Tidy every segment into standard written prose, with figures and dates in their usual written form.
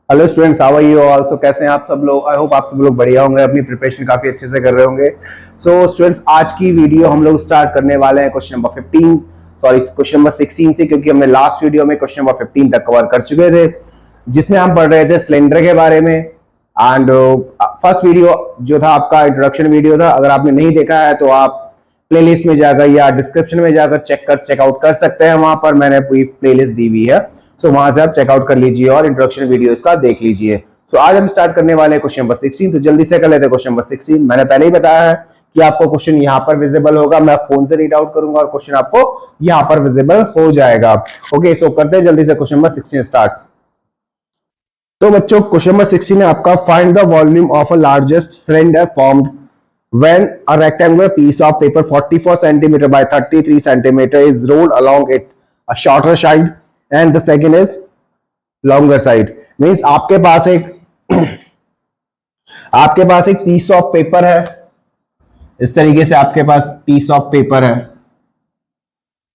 Hello students, how are you all? So कैसे हैं आप सब लोग? आई होप आप सब लोग बढ़िया होंगे, अपनी प्रिपरेशन काफी अच्छे से कर रहे होंगे। सो स्टूडेंट्स, आज की वीडियो हम लोग स्टार्ट करने वाले हैं question number 15, sorry question number 16 से, क्योंकि हमने लास्ट वीडियो में क्वेश्चन नंबर 15 तक कवर कर चुके थे, जिसमें हम पढ़ रहे थे सिलेंडर के बारे में। एंड फर्स्ट वीडियो जो था आपका इंट्रोडक्शन वीडियो था। अगर आपने नहीं देखा है तो आप प्लेलिस्ट में जाकर या डिस्क्रिप्शन में जाकर चेकआउट कर सकते हैं। वहां पर मैंने पूरी प्लेलिस्ट दी हुई है, सो वहां से आप चेकआउट कर लीजिए और इंट्रोडक्शन वीडियो इसका देख लीजिए। सो आज हम स्टार्ट करने वाले हैं क्वेश्चन नंबर 16। तो जल्दी से कर लेते हैं क्वेश्चन नंबर 16। मैंने पहले ही बताया है कि आपको क्वेश्चन यहाँ पर विजिबल होगा, मैं फोन से रीड आउट करूंगा और क्वेश्चन आपको यहाँ पर विजिबल हो जाएगा। ओके, सो करते हैं जल्दी से क्वेश्चन नंबर 16 स्टार्ट। तो बच्चों, क्वेश्चन नंबर 16 है आपका, find the volume of a largest cylinder formed when a rectangular piece of paper 44 centimeter by 33 centimeter is rolled along it, a shorter side and the second is longer side। Means आपके पास एक piece of paper है, इस तरीके से आपके पास piece of paper है।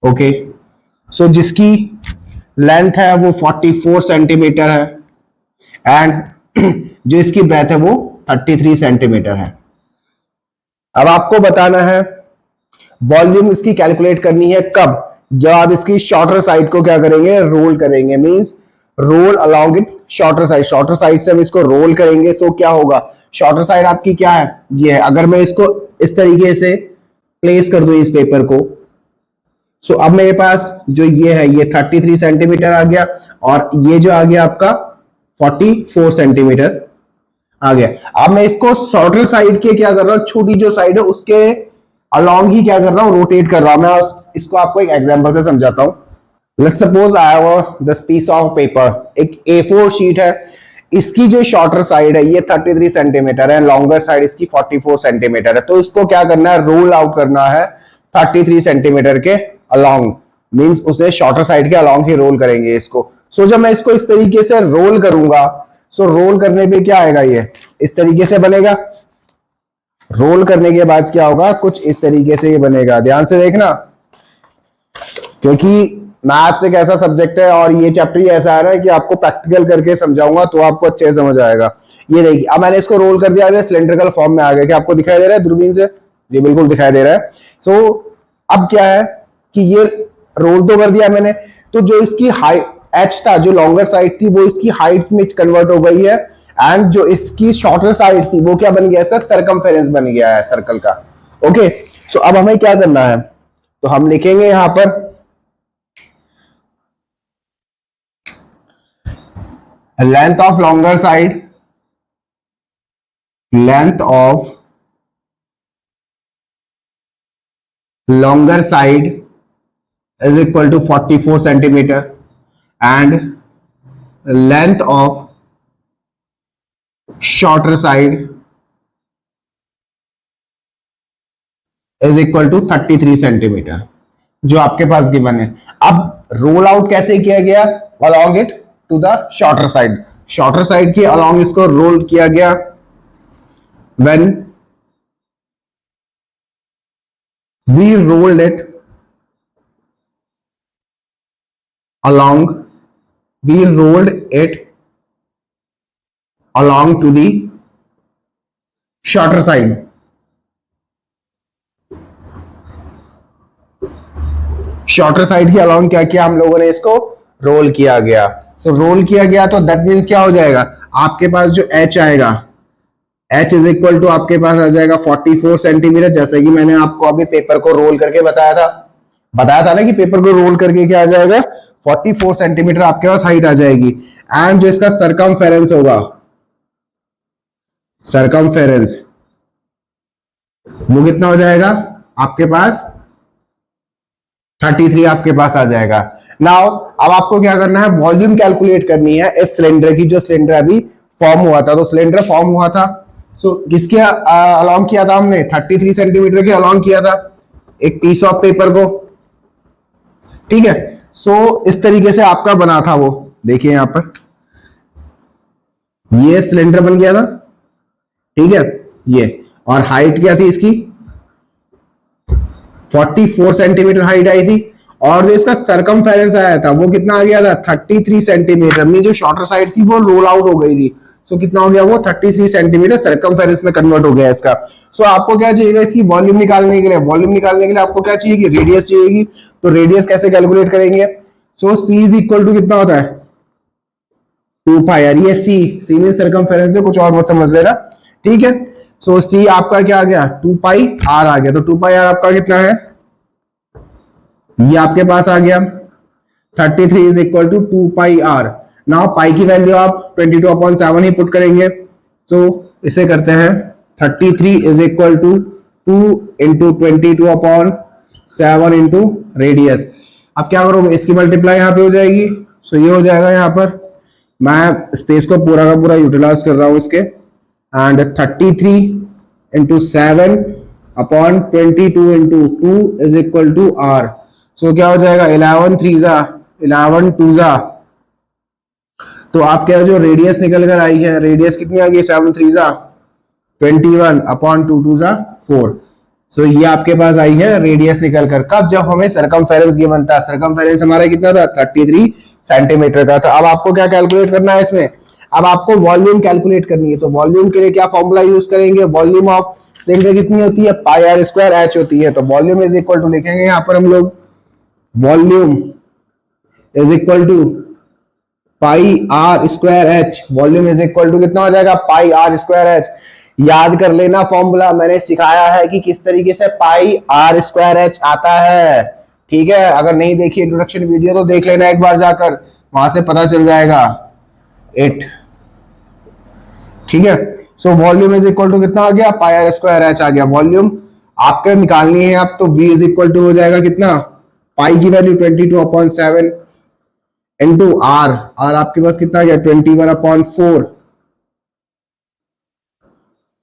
Okay, सो जिसकी length है वो 44 सेंटीमीटर है एंड जो इसकी ब्रेथ है वो 33 सेंटीमीटर है। अब आपको बताना है वॉल्यूम इसकी कैलकुलेट करनी है कब? जब आप इसकी शॉर्टर साइड को क्या करेंगे, रोल करेंगे। Means roll along it shorter side से हम इसको रोल करेंगे। सो क्या होगा, शॉर्टर साइड आपकी क्या है, ये है। अगर मैं इसको इस तरीके से प्लेस कर दूं इस पेपर को, सो अब मेरे पास जो ये है ये 33 सेंटीमीटर आ गया और ये जो आ गया आपका 44 सेंटीमीटर आ गया। अब मैं इसको शॉर्टर साइड के क्या कर रहा हूं, छोटी जो साइड है उसके अलोंग ही क्या कर रहा हूं, रोटेट कर रहा हूं। मैं इसको आपको एक एग्जांपल से समझाता हूं। Let's suppose I have this piece of paper, एक A4 शीट है। इसकी जो शॉर्टर साइड है ये 33 सेंटीमीटर है, लॉन्गर साइड इसकी 44 सेंटीमीटर है। तो इसको क्या करना है, रोल आउट करना है 33 सेंटीमीटर के अलोंग। मींस उसे शॉर्टर साइड के अलोंग ही रोल करेंगे इसको। सो जब मैं इसको इस तरीके से रोल करूंगा, सो रोल करने पे क्या आएगा, ये इस तरीके से बनेगा। रोल करने के बाद क्या होगा, कुछ इस तरीके से ये बनेगा। ध्यान से देखना, क्योंकि मैथ्स एक ऐसा सब्जेक्ट है और ये चैप्टर ही ऐसा है ना कि आपको प्रैक्टिकल करके समझाऊंगा तो आपको अच्छे से समझ आएगा। ये देखिए, अब मैंने इसको रोल कर दिया, अभी सिलेंड्रिकल फॉर्म में आ गया। क्या आपको दिखाई दे रहा है दूरबीन से? ये बिल्कुल दिखाई दे रहा है। सो अब क्या है कि ये रोल तो कर दिया मैंने, तो जो इसकी हाइट एच था, जो लॉन्गर साइड थी, वो इसकी हाइट में कन्वर्ट हो गई है एंड जो इसकी शॉर्टर साइड थी वो क्या बन गया, इसका सरकमफेरेंस बन गया है सर्कल का। ओके, सो अब हमें क्या करना है, तो हम लिखेंगे यहां पर length of longer side, length of longer side is equal to 44 centimetre and length of shorter side is equal to 33 centimetre, जो आपके पास गिवन है। अब रोल आउट कैसे किया गया, along it to the shorter side, shorter side के along इसको role किया गया। when we rolled it along, we rolled it along to the shorter side। Shorter side के अलोंग क्या किया हम लोगों ने, इसको रोल किया गया। सो रोल किया गया तो दैट मींस क्या हो जाएगा, आपके पास जो h आएगा, h इज इक्वल टू आपके पास आ जाएगा 44 सेंटीमीटर। जैसे कि मैंने आपको अभी पेपर को रोल करके बताया था ना कि पेपर को रोल करके क्या आ जाएगा, 44 सेंटीमीटर आपके पास हाइट आ जाएगी। एंड जो इसका सरकमफेरेंस होगा, सरकमफेरेंस वो कितना हो जाएगा आपके पास, 33 आपके पास आ जाएगा। नाउ अब आपको क्या करना है, वॉल्यूम कैलकुलेट करनी है इस सिलेंडर की, जो सिलेंडर अभी फॉर्म हुआ था। तो सिलेंडर फॉर्म हुआ था, सो किसके अलोंग किया था हमने, 33 सेंटीमीटर के अलोंग किया था एक पीस ऑफ पेपर को। ठीक है, सो इस तरीके से आपका बना था वो। देखिए यहां पर ये सिलेंडर बन गया था, ठीक है ये, और हाइट क्या थी इसकी, 44 सेंटीमीटर हाइट आई थी और जो इसका सरकमफेरेंस आया था वो कितना आ गया था 33 सेंटीमीटर में, जो शॉर्टर साइड थी वो रोल आउट हो गई थी। सो कितना हो गया वो 33 सेंटीमीटर सरकमफेरेंस में कन्वर्ट हो गया इसका। सो आपको क्या चाहिए इसकी वॉल्यूम निकालने के लिए, वॉल्यूम निकालने के लिए आपको क्या चाहिए, रेडियस चाहिएगी। तो रेडियस कैसे कैलकुलेट करेंगे, सो सी इज इक्वल टू कितना होता है 2 पाई आर, ये सी में सरकमफेरेंस है, कुछ और मत समझ लेना, ठीक है। सो सी आपका क्या आ गया 2 पाई आर आ गया। तो 2 पाई आर आपका कितना है, ये आपके पास आ गया 33 is equal to 2 pi R. Now pi की वैल्यू आप 22/7 ही पुट करेंगे। सो इसे करते हैं 33 is equal to 2 into 22/7 into radius. अब क्या करोगे, इसकी मल्टीप्लाई यहाँ पे हो जाएगी। सो ये हो जाएगा, यहाँ पर मैं स्पेस को पूरा का पूरा यूटिलाइज कर रहा हूं इसके, and 33 into 7 upon 22 into 2 is equal to R. So क्या हो जाएगा 11 3 जा 11 2 जा। तो आपके जो रेडियस निकल कर आई है, रेडियस कितनी आ गई 7 3 जा 21 अपॉन 2 2 जा 4। सो ये आपके पास आई है रेडियस निकल कर। कब, जब हमें सरकमफेरेंस गिवन था। सरकमफेरेंस हमारा कितना था 33 सेंटीमीटर का था। अब आपको क्या कैलकुलेट करना है इसमें, अब आपको वॉल्यूम कैलकुलेट करनी है। तो वॉल्यूम के लिए क्या फॉर्मूला यूज करेंगे, वॉल्यूम ऑफ सिलेंडर कितनी होती है पाई आर स्क्वायर एच होती है। तो वॉल्यूम इज इक्वल टू लिखेंगे यहाँ पर हम लोग, volume is equal to pi are square h. Volume is equal to कितना हो जाएगा पाई आर स्क्वायर एच। याद कर लेना फॉर्मूला, मैंने सिखाया है कि किस तरीके से पाई आर स्क्वायर एच आता है, ठीक है। अगर नहीं देखी इंट्रोडक्शन वीडियो तो देख लेना एक बार जाकर, वहां से पता चल जाएगा 8, ठीक है। So volume is equal to कितना आ गया पाई आर स्क्वायर एच आ गया। वॉल्यूम आपके निकालनी है आप, तो v इज इक्वल टू हो जाएगा कितना, पाई की वैल्यू 22/7 इंटू आर। आर आपके पास कितना आ गया 21/4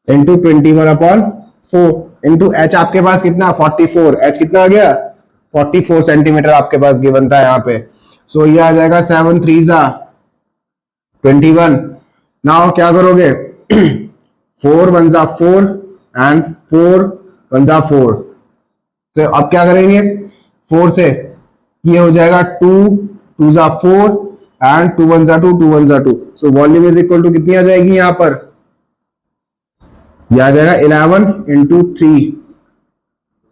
इंटू 21/4 इंटू एच आपके पास कितना 44। एच कितना आ गया 44 सेंटीमीटर आपके पास गिवन था यहाँ पे। सो ये आ जाएगा 7 3 जा 21। नाउ क्या करोगे 4 1 जा 4 एंड 4 1 जा 4। तो अब क्या करेंगे 4 से ये हो जाएगा 2 2 जा 4 एंड 2 1 जा 2 2 1 जा 2। So volume is equal to कितनी आ जाएगी यहाँ पर, यह आ जाएगा 11 इंटू 3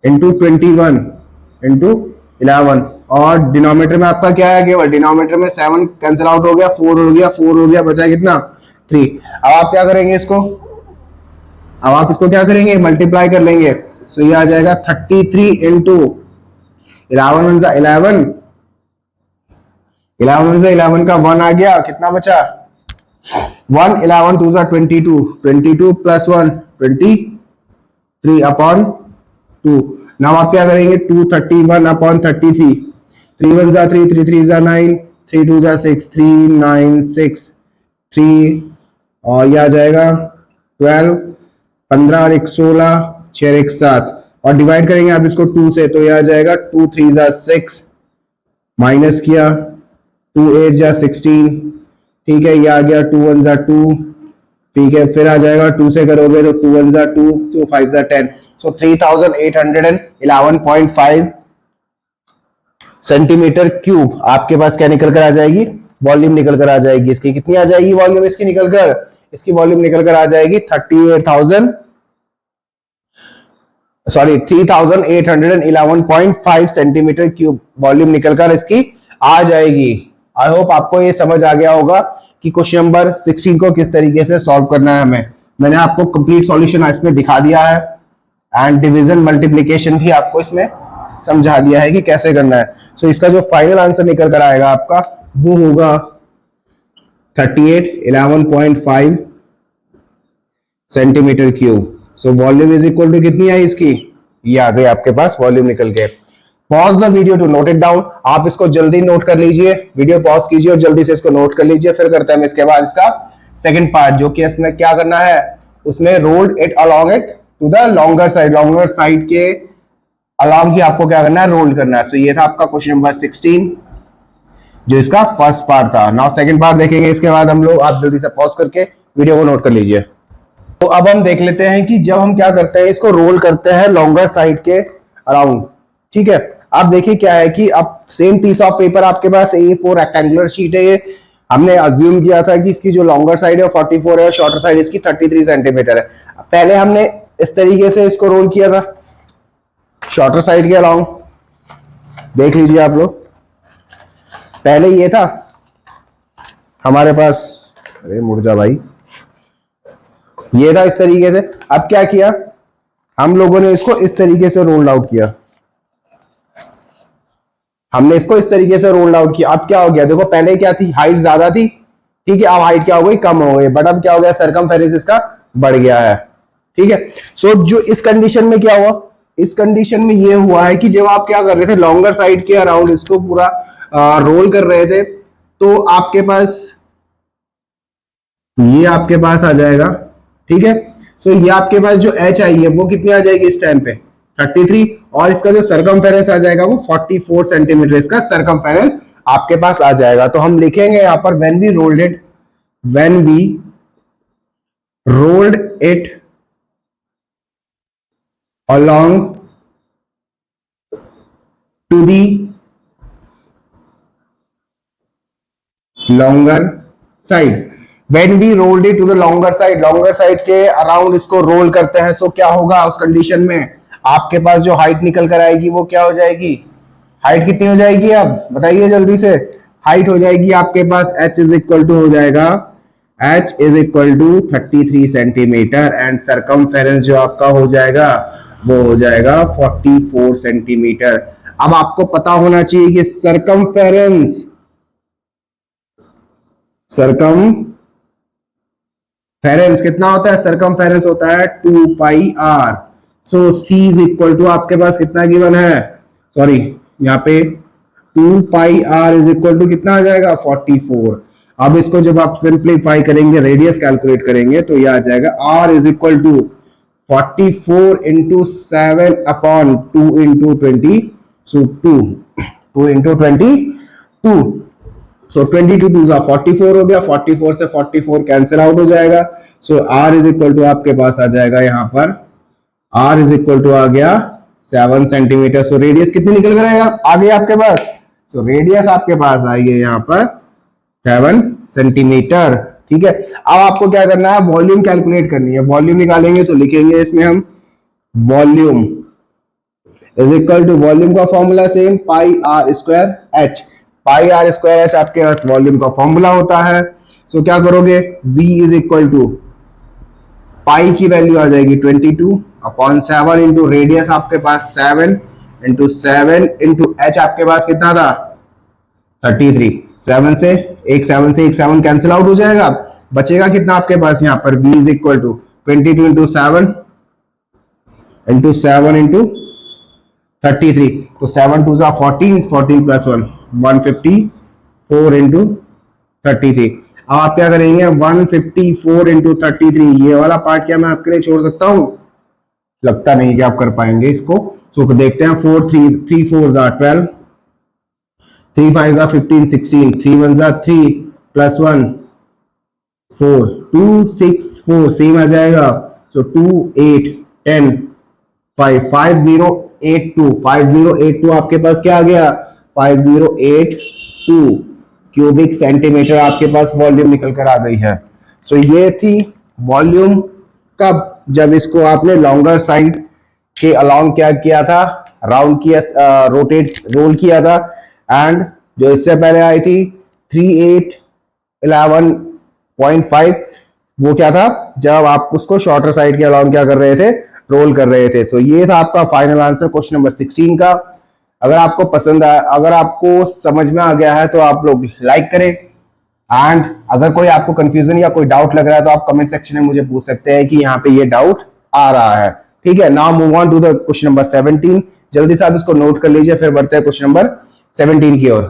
इंटू 21 इंटू 11। और डिनोमिनेटर में आपका क्या है, केवल डिनोमिनेटर में 7 कैंसिल आउट हो गया, 4 हो गया, 4 हो गया, बचा कितना 3। अब आप क्या करेंगे इसको, अब आप इसको क्या करेंगे मल्टीप्लाई कर लेंगे। सो ये आ जाएगा 33 इंटू 11 1 जा 11, 11 1 जा 11 का 1 आ गया, कितना बचा 1, 11 2 जा 22, 22 प्लस 1 23 अपॉन 2। नाउ आप क्या करेंगे 231 अपॉन 33, 3 1 जा 3, 3 3 जा 9, 3 2 जा 6, 3 9 6 3, और यह आ जाएगा 12, 15 और 1 16, 6 1 7, और डिवाइड करेंगे आप इसको 2 से, तो यह आ जाएगा 2 3 जा 6, माइनस किया 2 8 जा 16, ठीक है। ये आ गया 2 1 जा 2, ठीक है। फिर आ जाएगा 2 से करोगे तो 2 1 जा 2, 2 5 जा 10। सो 3811.5 सेंटीमीटर क्यूब आपके पास क्या निकल कर आ जाएगी, वॉल्यूम निकल कर आ जाएगी। इसकी कितनी आ जाएगी वॉल्यूम, इसकी निकल कर, इसकी वॉल्यूम निकल कर आ जाएगी 3811.5 सेंटीमीटर क्यूब वॉल्यूम निकलकर इसकी आ जाएगी। आई होप आपको ये समझ आ गया होगा कि क्वेश्चन नंबर 16 को किस तरीके से सॉल्व करना है हमें। मैंने आपको कंप्लीट सॉल्यूशन इसमें दिखा दिया है, एंड डिवीजन मल्टीप्लिकेशन भी आपको इसमें समझा दिया है कि कैसे करना है। सो इसका जो फाइनल आंसर निकल कर आएगा आपका वो होगा 3811.5 centimetre cube. So volume is equal to कितनी आई इसकी, ये आ गई आपके पास वॉल्यूम निकल के। Pause the video to note it down. आप इसको जल्दी नोट कर लीजिए, वीडियो पॉज कीजिए और जल्दी से इसको नोट कर लीजिए। फिर करते हैं इसके बाद इसका सेकंड पार्ट, जो कि इसमें क्या करना है, उसमें roll it along it to the longer side, longer side के अलोंग ही आपको क्या करना है, रोल करना है। सो ये था आपका क्वेश्चन नंबर 16, जो इसका फर्स्ट पार्ट था। नाउ सेकंड पार्ट देखेंगे इसके बाद हम लोग। आप जल्दी से पॉज करके वीडियो को नोट कर लीजिए। तो अब हम देख लेते हैं कि जब हम क्या करते हैं, इसको रोल करते हैं लॉन्गर साइड के अराउंड, ठीक है। अब देखिए क्या है कि अब सेम पीस ऑफ पेपर आपके पास A4 रेक्टेंगुलर शीट है ये। हमने अज्यूम किया था कि इसकी जो लॉन्गर साइड है 44 है, शॉर्टर साइड इसकी 33 सेंटीमीटर है। पहले हमने इस तरीके से इसको रोल किया था शॉर्टर साइड के अलाउंग, देख लीजिए आप लोग। पहले ये था हमारे पास, अरे मुर्जा भाई, ये था इस तरीके से। अब क्या किया हम लोगों ने, इसको इस तरीके से रोल आउट किया, हमने इसको इस तरीके से रोल आउट किया। अब क्या हो गया, देखो पहले क्या थी, हाइट ज्यादा थी, ठीक है, अब हाइट क्या हो गई, कम हो गई, बट अब क्या हो गया, सरकमफेरेंस इसका बढ़ गया है, ठीक है। सो जो इस कंडीशन में क्या हुआ, इस कंडीशन में ये हुआ है कि जब आप क्या कर रहे थे, लॉन्गर साइड के अराउंड इसको पूरा रोल कर रहे थे, तो आपके पास ये आपके पास आ जाएगा, ठीक है। सो ये आपके पास जो एच आई है वो कितनी आ जाएगी इस टाइम पे, 33, और इसका जो सरकमफेरेंस आ जाएगा वो 44 सेंटीमीटर इसका सरकमफेरेंस आपके पास आ जाएगा। तो हम लिखेंगे यहां पर when we rolled it, when we rolled it along to the longer side, when we rolled it to the longer side के अराउंड इसको रोल करते हैं, तो क्या होगा उस कंडीशन में, आपके पास जो हाइट निकल कर आएगी वो क्या हो जाएगी, हाइट कितनी हो जाएगी, अब बताइए जल्दी से। हाइट हो जाएगी आपके पास h इज इक्वल टू हो जाएगा, h is equal to 33 centimetre, and circumference जो आपका हो जाएगा वो हो जाएगा 44 सेंटीमीटर। अब आपको पता होना चाहिए कि सरकमफेरेंस कितना होता है, सरकमफेरेंस होता है 2 पाई r। सो c इज इक्वल टू आपके पास कितना गिवन है, सॉरी यहाँ पे 2 pi r is equal to कितना आ जाएगा 44। अब इसको जब आप सिंप्लीफाई करेंगे, रेडियस कैलकुलेट करेंगे, तो ये आ जाएगा r is equal to 44 into 7 upon 2 into 20, so 2 into 22, so 22 2 44 हो गया, 44 से 44 कैंसिल आउट हो जाएगा। सो r इज इक्वल टू आपके पास आ जाएगा यहाँ पर, r इज इक्वल टू आ गया 7 सेंटीमीटर। सो रेडियस कितनी निकल कर आएगा, आ गई आपके पास, सो रेडियस आपके पास आई है यहाँ पर 7 सेंटीमीटर, ठीक है। अब आपको क्या करना है, वॉल्यूम कैलकुलेट करनी है। वॉल्यूम निकालेंगे तो लिखेंगे इसमें हम volume is equal to, volume का formula same, pi are square H, pi are square H आपके पास वॉल्यूम का फॉर्मूला होता है। सो क्या करोगे, v इज इक्वल टू, पाई की वैल्यू आ जाएगी 22 अपॉन 7 इंटू रेडियस आपके पास 7 इंटू 7 इंटू एच आपके पास कितना था 33, 7 से एक 7 कैंसिल आउट हो जाएगा, बचेगा कितना आपके पास यहाँ पर, v is equal to 22 into 7 into 7 into 33, तो 7 2 14, 14 प्लस 1 154 इंटू 33। अब आप क्या करेंगे, 154 इंटू 33, ये वाला पार्ट क्या मैं आपके लिए छोड़ सकता हूं, लगता नहीं कि आप कर पाएंगे इसको। तो देखते हैं, 4 3 4 12, 3 5 15 16, 3 1 3 प्लस 1 4, 2 6 4 सेम आ जाएगा। सो 2 8 10 5 5082 आपके पास क्या आ गया, 5082 क्यूबिक सेंटीमीटर आपके पास वॉल्यूम निकल कर आ गई है। सो ये थी वॉल्यूम, कब, जब इसको आपने लॉन्गर साइड के अलोंग क्या किया था, राउंड किया, रोल किया था। एंड जो इससे पहले आई थी 3811.5, वो क्या था, जब आप उसको शॉर्टर साइड के अलोंग क्या कर रहे थे, रोल कर रहे थे। सो ये था आपका फाइनल आंसर क्वेश्चन नंबर 16 का। अगर आपको पसंद आया, अगर आपको समझ में आ गया है तो आप लोग लाइक करें, एंड अगर कोई आपको कंफ्यूजन या कोई डाउट लग रहा है तो आप कमेंट सेक्शन में मुझे पूछ सकते हैं कि यहाँ पे ये डाउट आ रहा है, ठीक है। Now move on to the question number 17, जल्दी से आप इसको नोट कर लीजिए, फिर बढ़ते हैं क्वेश्चन नंबर 17 की ओर।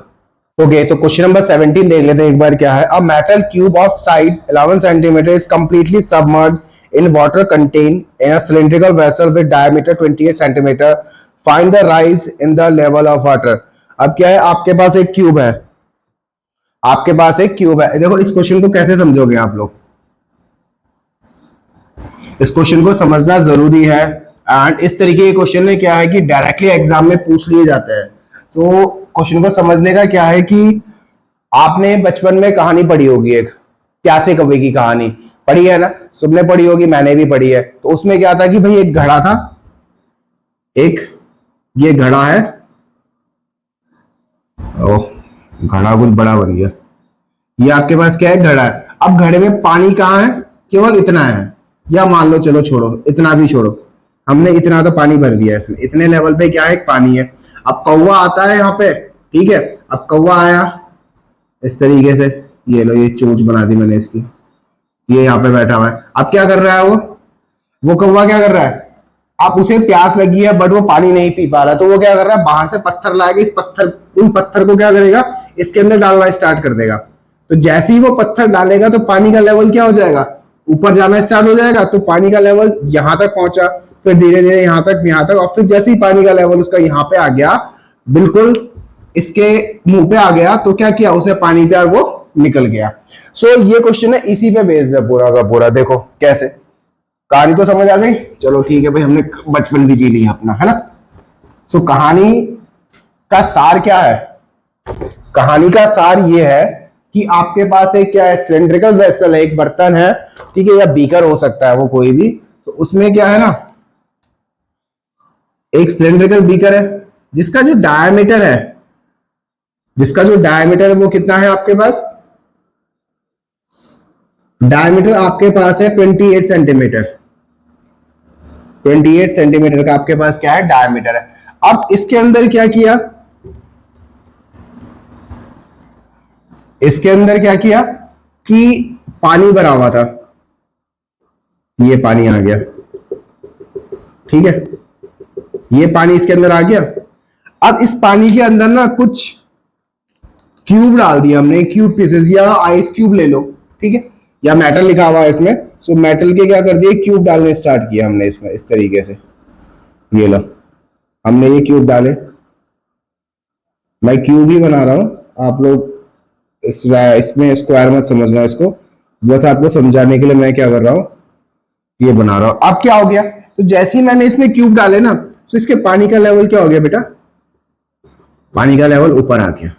ओके, तो क्वेश्चन नंबर 17 देख लेते हैं एक बार क्या है। A metal cube of side 11 centimetre is completely submerged in water contained in a cylindrical vessel with diameter 28 centimeter. Find the rise in the level of water. अब क्या है, आपके पास एक क्यूब है, आपके पास एक क्यूब है। देखो इस क्वेश्चन को कैसे समझोगे आप लोग, इस क्वेश्चन को समझना जरूरी है। एंड इस तरीके के क्वेश्चन में क्या है कि डायरेक्टली एग्जाम में पूछ लिए जाते हैं। तो क्वेश्चन को समझने का क्या है कि आपने बचपन में कहानी पढ़ी होगी, एक प्यासे कौवे की कहानी पढ़ी है ना, सबने पढ़ी होगी, मैंने भी पढ़ी है। तो उसमें क्या था कि भाई एक घड़ा था, एक ये घड़ा है, ओह घड़ा कुछ बड़ा बन गया, ये आपके पास क्या है, घड़ा है। अब घड़े में पानी कहाँ है, केवल इतना है, या मान लो चलो छोड़ो, इतना भी छोड़ो, हमने इतना तो पानी भर दिया इसमें, इतने लेवल पे क्या है, पानी है। अब कौवा आता है यहाँ पे, ठीक है, अब कौवा आया इस तरीके से, ये लो ये चोंच बना दी मैंने इसकी, ये यहाँ पे बैठा हुआ है। अब क्या कर रहा है वो कौवा क्या कर रहा है, आप उसे प्यास लगी है बट वो पानी नहीं पी पा रहा, तो वो क्या कर रहा है, बाहर से पत्थर लाएगा, इस पत्थर उन पत्थर को क्या करेगा, इसके अंदर डालना स्टार्ट कर देगा। तो जैसे ही वो पत्थर डालेगा तो पानी का लेवल क्या हो जाएगा, ऊपर जाना स्टार्ट हो जाएगा। तो पानी का लेवल यहां तक पहुंचा, फिर धीरे धीरे यहां तक, और फिर जैसे ही पानी का लेवल उसका यहाँ पे आ गया, बिल्कुल इसके मुंह पे आ गया, तो क्या किया, उसे पानी पे वो निकल गया। सो ये क्वेश्चन है इसी पे बेस्ड है पूरा का पूरा। देखो कैसे, कहानी तो समझ आ गई, चलो ठीक है भाई, हमने बचपन भी जी लिया अपना, है ना। सो कहानी का सार क्या है, कहानी का सार ये है कि आपके पास एक क्या है, सिलेंड्रिकल वेसल है, एक बर्तन है, ठीक है, या बीकर हो सकता है वो कोई भी। तो उसमें क्या है ना, एक सिलेंड्रिकल बीकर है जिसका जो डायमीटर है, वो कितना है आपके पास, डायमीटर आपके पास है 28 सेंटीमीटर, 28 सेंटीमीटर का आपके पास क्या है, डायमीटर है। अब इसके अंदर क्या किया, कि पानी भरा हुआ था, ये पानी आ गया, ठीक है, ये पानी इसके अंदर आ गया। अब इस पानी के अंदर ना कुछ क्यूब डाल दिया हमने, क्यूब पीसेस, या आइस क्यूब ले लो, ठीक है, या मेटल लिखा हुआ है इसमें। सो मेटल के क्या कर दिए, क्यूब डालने स्टार्ट किया हमने इसमें, इस तरीके से, ये लो हमने ये क्यूब डाले, मैं क्यूब ही बना रहा हूं, आप लोग इसमें स्क्वायर मत समझना इसको, बस आपको समझाने के लिए मैं क्या कर रहा हूं, ये बना रहा हूं। अब क्या हो गया, तो जैसे ही मैंने इसमें क्यूब डाले ना, तो इसके पानी का लेवल क्या हो गया बेटा, पानी का लेवल ऊपर आ गया।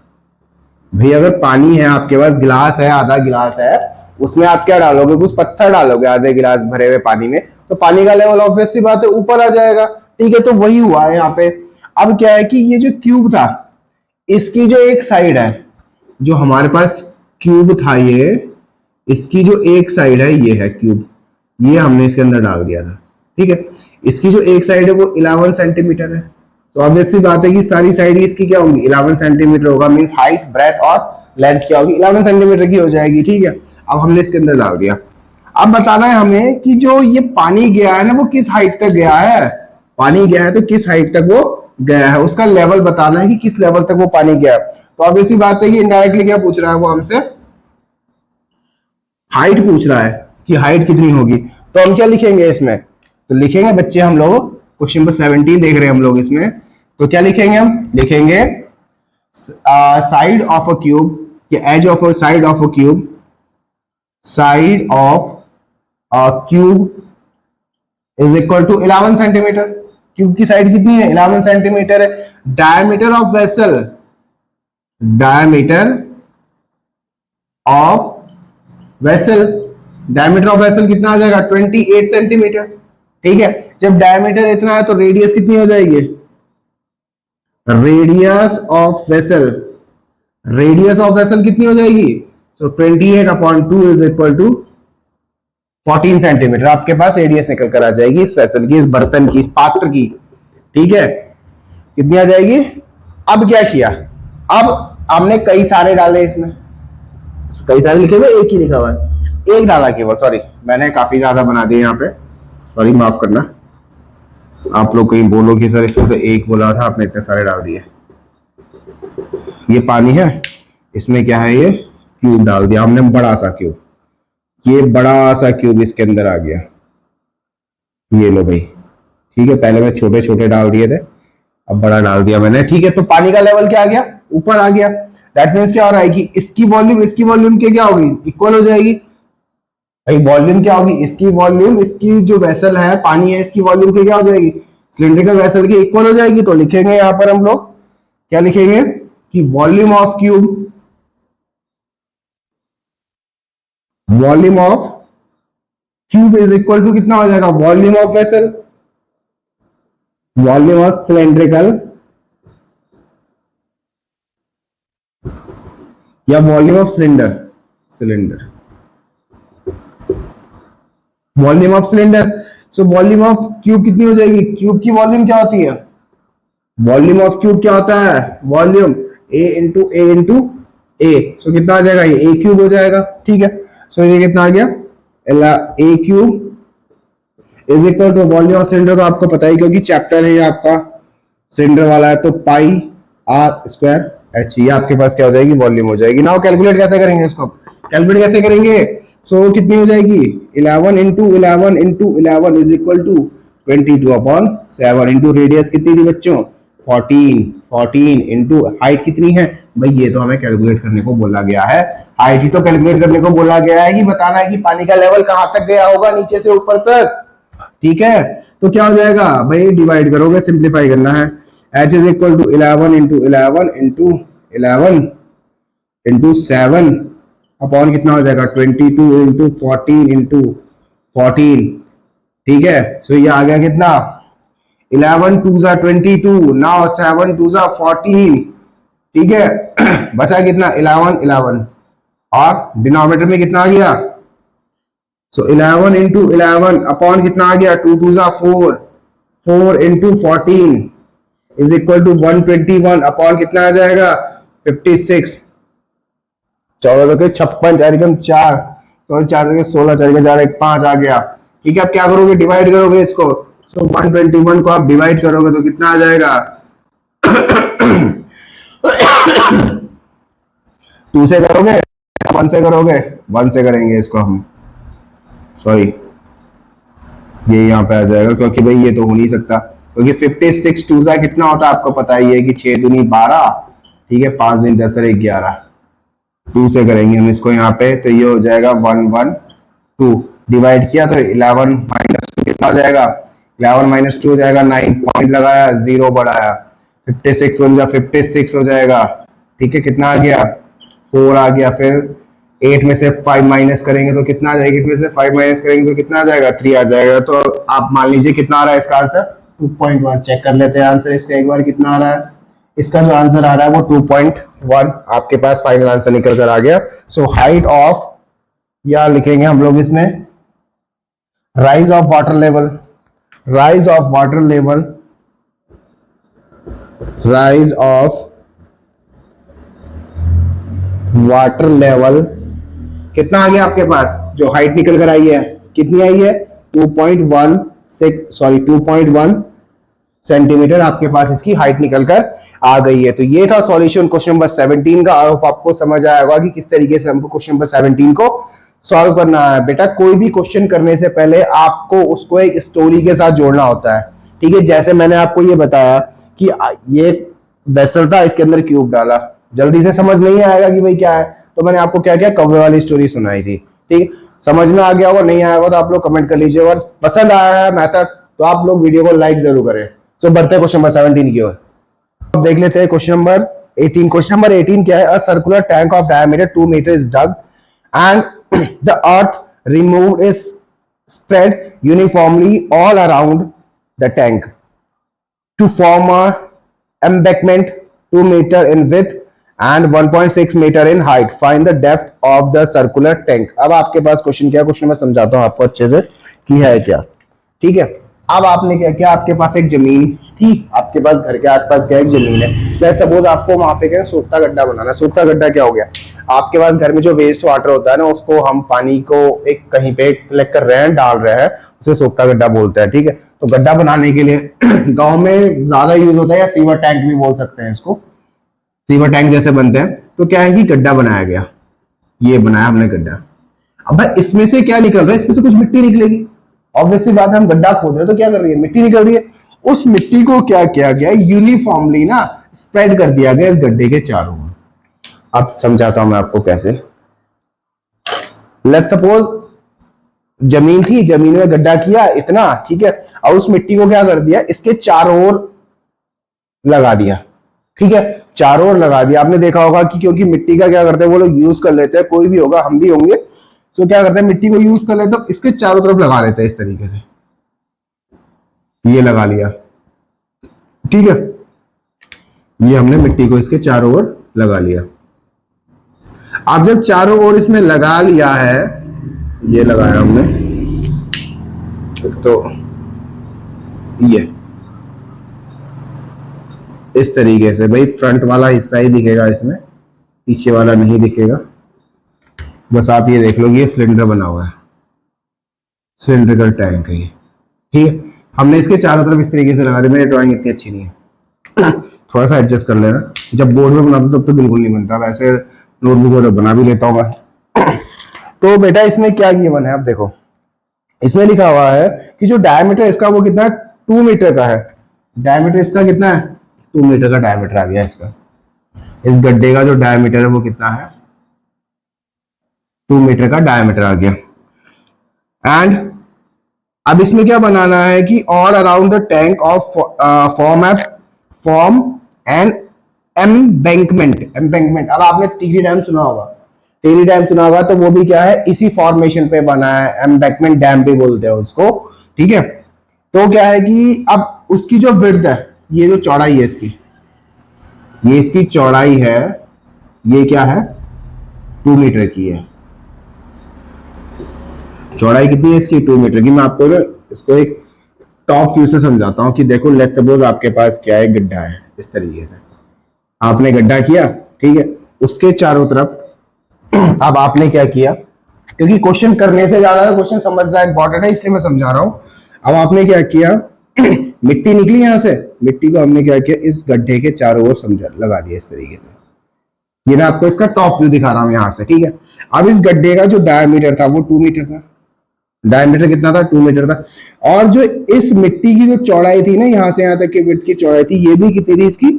भाई अगर पानी है आपके पास, गिलास है, आधा गिलास है, उसमें आप क्या डालोगे, कुछ पत्थर डालोगे आधे गिलास भरे हुए पानी में, तो पानी का लेवल ऑब्वियस सी बात है ऊपर आ जाएगा, ठीक है। तो वही हुआ है यहाँ पे। अब क्या है कि ये जो क्यूब था, इसकी जो एक साइड है, जो हमारे पास क्यूब था ये, इसकी जो एक साइड है, ये है क्यूब, ये हमने इसके अंदर डाल दिया था, ठीक है। इसकी जो एक साइड है वो 11 सेंटीमीटर है, तो ऑब्वियस सी बात है कि सारी साइड इसकी क्या होगी, 11 सेंटीमीटर होगा, मींस हाइट, ब्रेथ और लेंथ क्या होगी, 11 सेंटीमीटर की हो जाएगी, ठीक है। अब हमने इसके अंदर डाल दिया। अब बताना है हमें कि जो ये पानी गया है ना, वो किस हाइट तक गया है, पानी गया है तो किस हाइट तक वो गया है, उसका लेवल बताना है कि किस लेवल तक वो पानी गया है। तो ऑब्वियसली बात है कि इनडायरेक्टली क्या पूछ रहा है वो हमसे, हाइट पूछ रहा है कि हाइट कितनी होगी। तो हम क्या लिखेंगे इसमें, तो लिखेंगे बच्चे हम लोग, क्वेश्चन नंबर 17 देख रहे हैं हम लोग इसमें, तो क्या लिखेंगे, हम लिखेंगे साइड ऑफ अ क्यूब, या edge of a side of a cube, side of a cube is equal to 11 centimetre. Cube की साइड कितनी है, 11 सेंटीमीटर है। Diameter of vessel, diameter of vessel, diameter of vessel कितना आ जाएगा, 28 centimetre, ठीक है। जब डायमीटर इतना है तो रेडियस कितनी हो जाएगी, radius of vessel, radius of vessel कितनी हो जाएगी, तो 28/2 इज इक्वल टू 14 सेंटीमीटर आपके पास रेडियस निकल कर आ जाएगी इस वेसल की, इस बर्तन की, इस पात्र की, ठीक है। कितनी आ जाएगी। अब क्या किया, अब हमने कई सारे डाले इसमें, कई सारे लिखे हुए, एक ही लिखा हुआ है, एक डाला केवल, सॉरी मैंने काफी ज्यादा बना दिए यहाँ पे, सॉरी माफ करना, आप लोग कहीं बोलोगे सर इसमें तो एक बोला था आपने, इतने सारे डाल दिए। ये पानी है, इसमें क्या है, ये क्यूब डाल दिया हमने, बड़ा सा क्यूब, ये बड़ा सा क्यूब इसके अंदर आ गया, ये लो भाई, ठीक है। पहले मैं छोटे छोटे डाल दिए थे, अब बड़ा डाल दिया मैंने, ठीक है। तो पानी का लेवल क्या आ गया, ऊपर आ गया। दैट मीन्स क्या हो रहा है कि इसकी वॉल्यूम के क्या होगी, इक्वल हो जाएगी, भाई वॉल्यूम क्या होगी, इसकी वॉल्यूम, इसकी जो वेसल है पानी है, इसकी वॉल्यूम की क्या हो जाएगी, सिलिंड्रिकल वेसल की इक्वल हो जाएगी। तो लिखेंगे यहां पर हम लोग क्या लिखेंगे कि volume of cube, volume of cube is equal to कितना हो जाएगा, volume of vessel, volume of cylindrical या volume of cylinder, cylinder, volume of cylinder. So volume of cube कितनी हो जाएगी, क्यूब की वॉल्यूम क्या होती है, वॉल्यूम ऑफ क्यूब क्या होता है, वॉल्यूम ए इंटू ए। सो कितना आ जाएगा, ये ए क्यूब हो जाएगा। ठीक है, सो ये कितना आ गया, A cube is equal to volume of cylinder, तो आपको पता ही क्योंकि चैप्टर है ये आपका सिलेंडर वाला है, तो पाई आर स्क्वायर एच, ये आपके पास क्या हो जाएगी, वॉल्यूम हो जाएगी। नाउ कैलकुलेट कैसे करेंगे इसको, कैलकुलेट कैसे करेंगे, सो कितनी हो जाएगी, 11 into 11 into 11 is equal to 22/7 into radius कितनी थी बच्चों, 14, 14 इंटू हाइट कितनी है भाई, ये तो हमें कैलकुलेट करने को बोला गया है, हाइट ही तो कैलकुलेट करने को बोला गया है कि बताना है कि पानी का लेवल कहां तक गया होगा, नीचे से ऊपर तक। ठीक है, तो क्या हो जाएगा भाई, डिवाइड करोगे, सिंप्लीफाई करना है, h is equal to 11 into 11 into 11 into 7 upon कितना हो जाएगा, 22 इंटू 14 इंटू 14। ठीक है, सो ये आ गया कितना, 11 2 जा 22, नाउ 7 2 जा 14। ठीक है बचा कितना, 11 11 और डिनोमिनेटर में कितना आ गया, सो 11 इंटू 11 अपॉन कितना आ गया, 2 2 जा 4, 4 into 14 is equal to 121 upon कितना आ जाएगा, 56, 14 के 56, 4 एकम 4, सॉरी 4 के 16, 4 के 4 एक 5 आ गया। ठीक है, अब क्या करोगे, डिवाइड करोगे इसको, सो 121 को आप डिवाइड करोगे तो कितना आ जाएगा 2 से करोगे, 1 से करोगे, 1 से करेंगे इसको हम, सॉरी ये यहाँ पे आ जाएगा क्योंकि भाई ये तो हो नहीं सकता, क्योंकि 56 2 सा कितना होता है आपको पता ही है कि 6 दूनी 12, ठीक है 5 दिन 10 11, 2 से करेंगे हम इसको यहाँ पे, तो ये हो जाएगा 112, डिवाइड किया तो 11 माइनस 2 कितना आ जाएगा, 11 माइनस 2 हो जाएगा 9, पॉइंट लगाया 0 बढ़ाया, 56 बन जा 56 हो जाएगा। ठीक है, कितना आ गया 4 आ गया, फिर 8 में से 5 माइनस करेंगे तो कितना आ जाएगा, 8 में से 5 माइनस करेंगे तो कितना आ जाएगा, 3 आ जाएगा। तो आप मान लीजिए कितना आ रहा है इसका आंसर, 2.1। चेक कर लेते हैं आंसर इसका एक बार कितना आ रहा है, इसका जो आंसर आ रहा है वो 2.1 आपके पास फाइनल आंसर निकल कर आ गया। सो हाइट ऑफ, या लिखेंगे हम लोग इसमें rise of water level, rise of water level, rise of water level कितना आ गया आपके पास, जो हाइट निकल कर आई है कितनी आई है, 2.1 सेंटीमीटर आपके पास इसकी हाइट निकल कर आ गई है। तो ये था सॉल्यूशन क्वेश्चन नंबर 17 का। आई होप आपको समझ आया होगा कि किस तरीके से हमको क्वेश्चन नंबर 17 को सॉल्व करना है। बेटा कोई भी क्वेश्चन करने से पहले आपको उसको एक स्टोरी के साथ जोड़ना होता है। ठीक है, जैसे मैंने आपको ये बताया कि ये वेसल था, इसके अंदर क्यूब डाला, जल्दी से समझ नहीं आएगा कि भाई क्या है, तो मैंने आपको क्या किया, कौवे वाली स्टोरी सुनाई थी। ठीक, समझ में आ गया होगा, नहीं आया होगा तो आप लोग कमेंट कर लीजिए, और पसंद आया है मेथड तो आप लोग वीडियो को लाइक जरूर करें। सो बढ़ते हैं क्वेश्चन नंबर 17 की ओर। अब देख लेते हैं क्वेश्चन नंबर 18। क्वेश्चन नंबर 18 क्या है, a circular tank of diameter 2 metre is dug and the earth removed is spread uniformly all around the tank to form a embankment 2 meter in width and 1.6 meter in height. Find the depth of the circular tank. अब आपके पास question क्या है, question मैं समझाता हूं आपको अच्छे से कि है क्या। ठीक है, अब आपने क्या किया, आपके पास एक जमीन थी, आपके पास घर के आसपास क्या एक जमीन है, लेट्स सपोज आपको वहां पे क्या सोखता गड्ढा बनाना है। सोखता गड्ढा क्या हो गया, आपके पास घर में जो वेस्ट वाटर होता है ना, उसको हम पानी को एक कहीं पे कलेक्ट कर रहे हैं, डाल रहे हैं, उसे सोखता गड्ढा बोलते हैं। ठीक है, तो गड्ढा बनाने के लिए गांव में ज्यादा यूज होता है, या सीवर टैंक भी बोल सकते हैं इसको, सीवर टैंक जैसे बनते हैं। तो क्या है कि गड्ढा बनाया गया, ये बनाया हमने गड्ढा। अब भाई इसमें से क्या निकल रहा है, इसमें से कुछ मिट्टी निकलेगी, ऑब्वियसली बात है, हम गड्ढा खोद रहे हैं तो क्या कर रही है, मिट्टी निकल रही है। उस मिट्टी को क्या किया गया, यूनिफॉर्मली ना स्प्रेड कर दिया गया इस गड्ढे के चारों ओर। अब समझाता हूं मैं आपको कैसे। लेट्स सपोज जमीन थी, जमीन में गड्ढा किया इतना, ठीक है, और उस मिट्टी को क्या कर दिया, इसके चारों ओर लगा दिया, ठीक है, चारों ओर लगा दिया। आपने देखा होगा कि क्योंकि मिट्टी का क्या करते हैं वो लोग यूज कर लेते हैं, कोई भी होगा, हम भी होंगे, तो क्या करते हैं मिट्टी को यूज कर लेते हैं, तो इसके चारों तरफ लगा लेते हैं इस तरीके से, ये लगा लिया, ठीक है, ये हमने मिट्टी को इसके चारों ओर लगा लिया। अब जब चारों ओर इसमें लगा लिया है, ये लगाया हमने, तो ये इस तरीके से, भाई फ्रंट वाला हिस्सा ही दिखेगा इसमें, पीछे वाला नहीं दिखेगा। बस आप ये देख लो ये सिलेंडर बना हुआ है, सिलेंड्रिकल टैंक है ये, ठीक है। हमने इसके चारों तरफ इस तरीके से लगा दिया। मेरी ड्राइंग इतनी अच्छी नहीं है, थोड़ा सा एडजस्ट कर लेना, जब बोर्ड में बनाता तब तो बिल्कुल नहीं बनता, वैसे नोटबुक में तो बना भी लेता हूँ मैं। तो बेटा इसमें क्या गिवन है, अब देखो इसमें लिखा हुआ है कि जो डायमीटर इसका वो कितना है, 2 मीटर का है। डायमीटर इसका कितना है, 2 मीटर का डायमीटर आ गया इसका। इस गड्ढे का जो डायमीटर है वो कितना है, 2 मीटर का डायमीटर आ गया। एंड अब इसमें क्या बनाना है कि all around the tank of form an embankment. Embankment, अब आपने टिहरी डैम सुना होगा, टिहरी डैम सुना होगा, तो वो भी क्या है, इसी फॉर्मेशन पे बना है, एम्बैंकमेंट डैम भी बोलते हैं उसको, ठीक है। तो क्या है कि अब उसकी जो विड्थ है, ये जो चौड़ाई है इसकी, ये इसकी चौड़ाई है, ये क्या है, 2 मीटर की है। चौड़ाई कितनी है इसकी, 2 मीटर की। मैं आपको ना इसको एक टॉप व्यू से समझाता हूं कि देखो लेट्स सपोज आपके पास क्या है, गड्ढा है, इस तरीके से आपने गड्ढा किया, ठीक है, उसके चारों तरफ अब आपने क्या किया, क्योंकि क्वेश्चन करने से ज्यादा क्वेश्चन समझना इंपॉर्टेंट है, इसलिए मैं समझा रहा हूं। अब आपने क्या किया, मिट्टी निकली यहां से, मिट्टी को हमने क्या किया, इस गड्ढे के चारों ओर समझा लगा दिया इस तरीके से। ये मैं आपको इसका टॉप व्यू दिखा रहा हूं यहां से, ठीक है। अब इस गड्ढे का जो डायमीटर था वो 2 मीटर था, डायमीटर कितना था, 2 मीटर था। और जो इस मिट्टी की जो चौड़ाई थी ना, यहां से यहां तक की विड्थ की चौड़ाई थी, ये भी कितनी थी इसकी,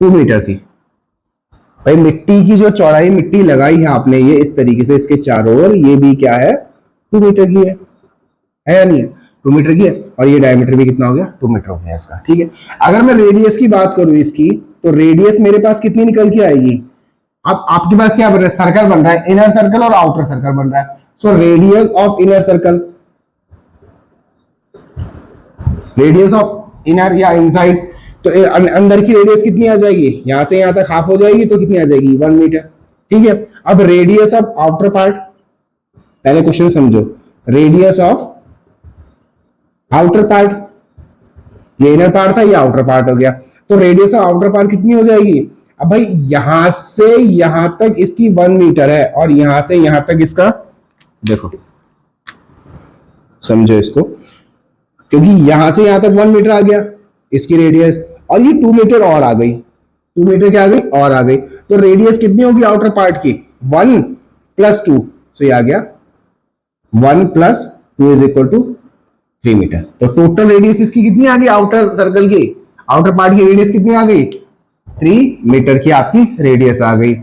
2 मीटर थी। भाई मिट्टी की जो चौड़ाई, मिट्टी लगाई है आपने ये इस तरीके से इसके चारों ओर, ये भी क्या है, 2 मीटर की है या नहीं है, 2 मीटर की है। और ये डायमीटर भी कितना हो गया, 2 मीटर हो गया इसका, ठीक है। अगर मैं रेडियस की बात करूं इसकी, तो रेडियस मेरे पास कितनी निकल के आएगी, अब आपके पास क्या बन रहा है, सर्कल बन रहा है, इनर सर्कल और आउटर सर्कल बन रहा है। So radius of inner circle, radius of inner या इनसाइड, तो अंदर की रेडियस कितनी आ जाएगी, यहां से यहां तक हाफ हो जाएगी, तो कितनी आ जाएगी, 1 मीटर, ठीक है। अब रेडियस ऑफ आउटर पार्ट, पहले क्वेश्चन समझो, रेडियस ऑफ आउटर पार्ट, ये इनर पार्ट था, ये आउटर पार्ट हो गया, तो रेडियस ऑफ आउटर पार्ट कितनी हो जाएगी। अब भाई यहां से यहां तक इसकी 1 मीटर है, और यहां से यहां तक इसका, देखो समझो इसको, क्योंकि यहां से यहां तक 1 मीटर आ गया इसकी रेडियस, और ये 2 मीटर और आ गई, 2 मीटर क्या आ गई, और आ गई। तो रेडियस कितनी होगी आउटर पार्ट की, 1 + 2, तो ये आ गया 1 + 2 = 3 मीटर। तो टोटल रेडियस इसकी कितनी आ गई, आउटर सर्कल की, आउटर पार्ट की रेडियस कितनी आ गई, 3 मीटर की आपकी रेडियस आ गई।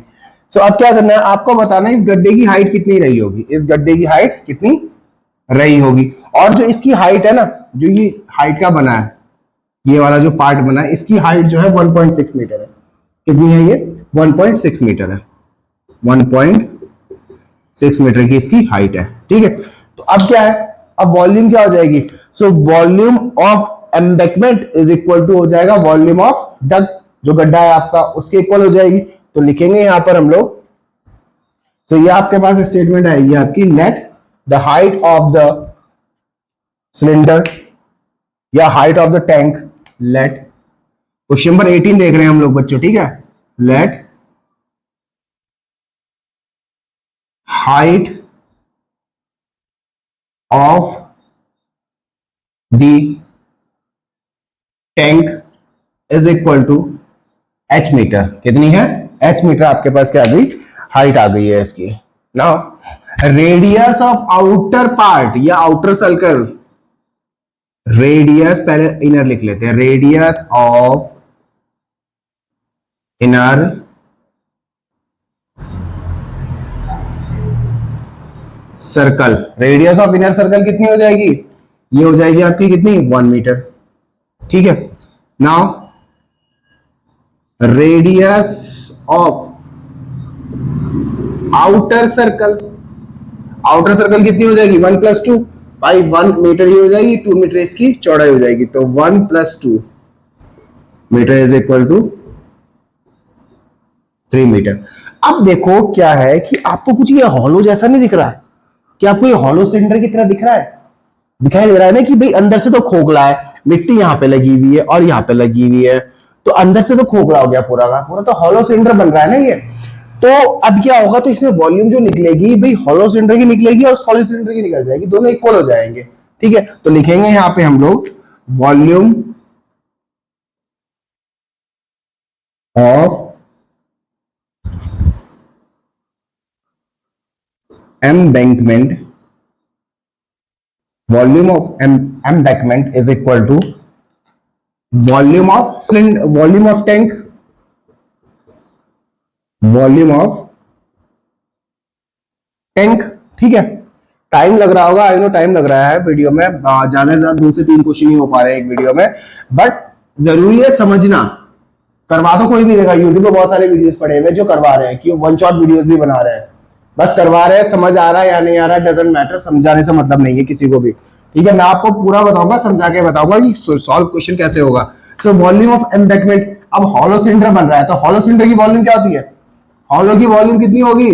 तो अब क्या करना है, आपको बताना है इस गड्ढे की हाइट कितनी रही होगी, इस गड्ढे की हाइट कितनी रही होगी। और जो इसकी हाइट है ना, जो ये हाइट का बना है, ये वाला जो पार्ट बना है, इसकी हाइट जो है 1.6 मीटर है। कितनी है ये, 1.6 मीटर है, 1.6 मीटर की इसकी हाइट है, ठीक है। तो अब क्या है, अब वॉल्यूम क्या हो जाएगी, so volume of embankment is equal to हो जाएगा वॉल्यूम ऑफ डक, जो गड्ढा है आपका उसके इक्वल हो जाएगी। तो लिखेंगे यहां पर हम लोग, तो ये आपके पास स्टेटमेंट आएगी आपकी, let the height of the cylinder या height of the tank, let, question number 18 देख रहे हैं हम लोग बच्चों, ठीक है, let height of the tank is equal to h metre. कितनी है, h मीटर आपके पास क्या आ गई, हाइट आ गई है इसकी। Now radius of outer part या आउटर सर्कल, रेडियस पहले इनर लिख लेते हैं, radius of inner circle, radius of inner circle कितनी हो जाएगी, ये हो जाएगी आपकी कितनी 1 मीटर। ठीक है, now radius of outer circle, outer circle कितनी हो जाएगी 1 + 2 भाई 1 मीटर ही हो जाएगी, 2 मीटर इसकी चौड़ाई हो जाएगी, तो 1 + 2 metre is equal to 3 metre. अब देखो क्या है कि आपको कुछ ये हॉलो जैसा नहीं दिख रहा है, कि आपको ये हॉलो सिलेंडर की तरह दिख रहा है, दिखाई दे रहा है ना कि भाई अंदर से तो खोखला है, मिट्टी यहाँ पे लगी हुई है और यहाँ पे लगी हुई है, तो अंदर से तो खोखला हो गया पूरा का पूरा, तो हॉलो सिलेंडर बन रहा है ना ये। तो अब क्या होगा, तो इसमें वॉल्यूम जो निकलेगी भाई हॉलो सिलेंडर की निकलेगी और सॉलिड सिलेंडर की निकल जाएगी, दोनों इक्वल हो जाएंगे। ठीक है, तो लिखेंगे यहाँ पे हम लोग volume of embankment, volume of embankment is equal to volume of cylinder, volume of tank, volume of tank। ठीक है, टाइम लग रहा होगा, आई नो टाइम लग रहा है वीडियो में, ज्यादा से ज्यादा 2 से 3 क्वेश्चन ही हो पा रहे हैं एक वीडियो में, बट जरूरी है समझना। करवा तो कोई भी देगा, यूट्यूब पे बहुत सारे वीडियोस पड़े हुए जो करवा रहे हैं, कि वन शॉट वीडियोस भी बना रहे हैं, बस करवा रहे हैं, समझ आ रहा है या नहीं आ रहा है डजंट मैटर, समझाने से मतलब नहीं है किसी को भी। ठीक है, मैं आपको पूरा बताऊंगा, समझा के बताऊंगा कि सॉल्व क्वेश्चन कैसे होगा। सो वॉल्यूम ऑफ एम्बैंकमेंट, अब हॉलो सिलेंडर बन रहा है, तो हॉलो सिलेंडर की वॉल्यूम क्या होती है, हॉलो की वॉल्यूम कितनी होगी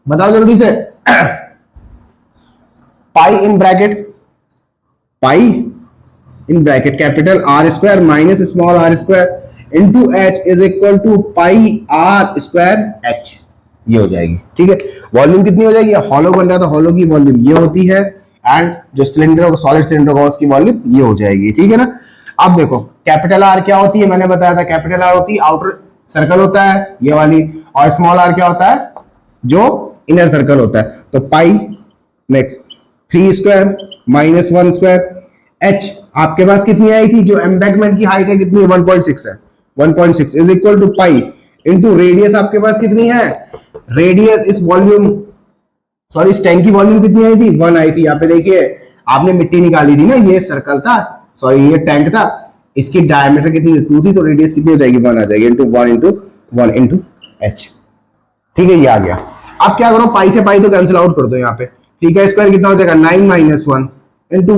बताओ जल्दी से pi in bracket, pi in bracket capital R square minus small R square into H is equal to pi are square H, ये हो जाएगी। ठीक है, वॉल्यूम कितनी हो जाएगी, हॉलो बन रहा है तो हॉलो की वॉल्यूम ये होती है, एंड जो सिलेंडर होगा सॉलिड सिलेंडर होगा उसकी वॉल्यूम ये हो जाएगी। ठीक है ना, अब देखो कैपिटल आर क्या होती है, मैंने बताया था कैपिटल आर होती है आउटर सर्कल होता है ये वाली, और स्मॉल आर क्या होता है जो इनर सर्कल होता है, तो pi next 3 square minus 1 square H आपके पास कितनी आई थी, जो एम्बैंकमेंट की हाइट है कितनी 1.6 है, 1.6 is equal to pi into radius आपके पास कितनी है, रेडियस इस वॉल्यूम सॉरी इस टैंक की वॉल्यूम कितनी आई थी 1 आई थी। यहाँ पे देखिए आपने मिट्टी निकाली थी ना, ये सर्कल था सॉरी ये टैंक था, इसकी डायमीटर कितनी 2 थी, तो रेडियस कितनी हो जाएगी 1 आ जाएगी इंटू 1 इंटू एच। ठीक है, ये आ गया। अब क्या करो, पाई से पाई तो कैंसिल आउट कर दो यहाँ पे। ठीक है, स्क्वायर कितना हो जाएगा 9 minus 1 into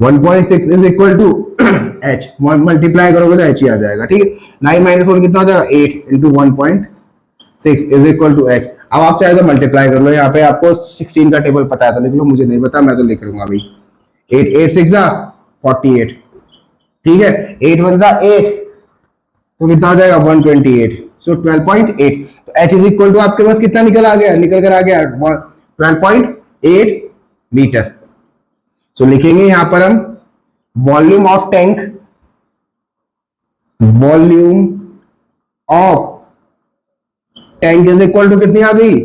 1.6 is equal to h, multiply करोगे तो एच ही आ जाएगा। ठीक है, 9 माइनस 1 कितना हो जाएगा 8 into 1.6 is equal to h. अब आप चाहे तो मल्टीप्लाई कर लो, यहाँ पे आपको 16 का टेबल पता है तो लिख लो, मुझे नहीं पता मैं तो लिख लूंगा अभी। 8 8 6 48। ठीक है, 8 1 8 तो कितना हो जाएगा 128, सो 12.8। तो h इज इक्वल टू आपके पास कितना निकल आ गया, निकल कर आ गया 12.8 मीटर। सो लिखेंगे यहां पर हम volume of tank, volume of tank is equal to कितनी आ गई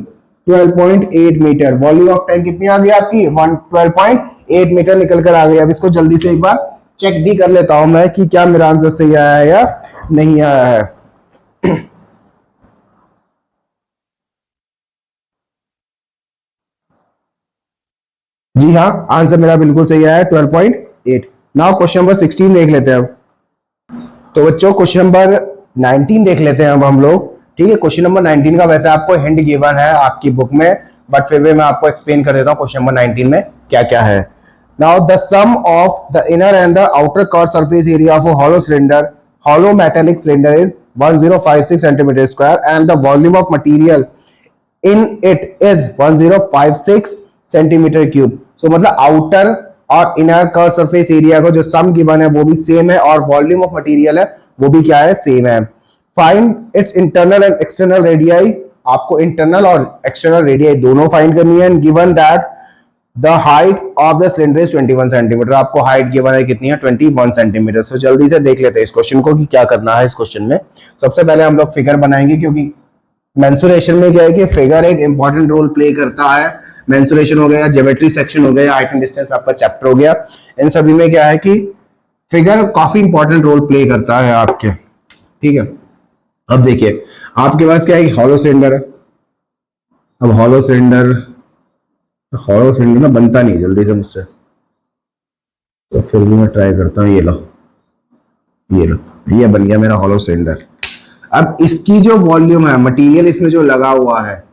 12.8 मीटर। वॉल्यूम ऑफ टैंक कितनी आ गई आपकी 12.8 मीटर निकल कर आ गई। अब इसको जल्दी से एक बार चेक भी कर लेता हूं मैं कि क्या मेरा आंसर सही आया है या नहीं आया है। जी हाँ, आंसर मेरा बिल्कुल सही आया है 12.8। नाउ क्वेश्चन नंबर 16 देख लेते हैं अब। तो बच्चों क्वेश्चन नंबर 19 देख लेते हैं अब हम लोग। ठीक है, क्वेश्चन नंबर 19 का वैसे आपको हिंट गिवन है आपकी बुक में, बट फिर भी मैं आपको एक्सप्लेन कर देता हूँ क्वेश्चन नंबर 19 में क्या क्या है। Now the sum of the inner and the outer curve surface area of a hollow cylinder, hollow metallic cylinder is 1056 centimeter square and the volume of material in it is 1056 centimetre cube. So मतलब outer और inner curve surface area को जो सम given है वो भी same है, और volume of material है वो भी क्या है सेम है। Find its internal and external radii, आपको इंटरनल और एक्सटर्नल रेडियाई दोनों फाइंड करनी है। Given that the height of the cylinder is 21 centimetre, आपको हाइट गिवन है कितनी है 21 सेंटीमीटर। सो जल्दी से देख लेते हैं इस क्वेश्चन को कि क्या करना है इस क्वेश्चन में। सबसे पहले हम लोग फिगर बनाएंगे, क्योंकि मेंसुरेशन में क्या है कि फिगर एक इंपॉर्टेंट रोल प्ले करता है। मेंसुरेशन हो गया, ज्योमेट्री सेक्शन हो गया, हाइट एंड डिस्टेंस आपका चैप्टर हो गया, इन सभी में क्या है कि फिगर काफी इंपॉर्टेंट रोल प्ले करता है आपके। ठीक है, अब देखिए आपके पास क्या है हॉलो सिलेंडर है, अब हॉलो सिलेंडर ना बनता नहीं जल्दी से मुझसे, तो फिर भी मैं ट्राई करता हूँ। ये बन गया मेरा हॉलो सिलेंडर। अब इसकी जो वॉल्यूम है, मटेरियल इसमें जो लगा हुआ है,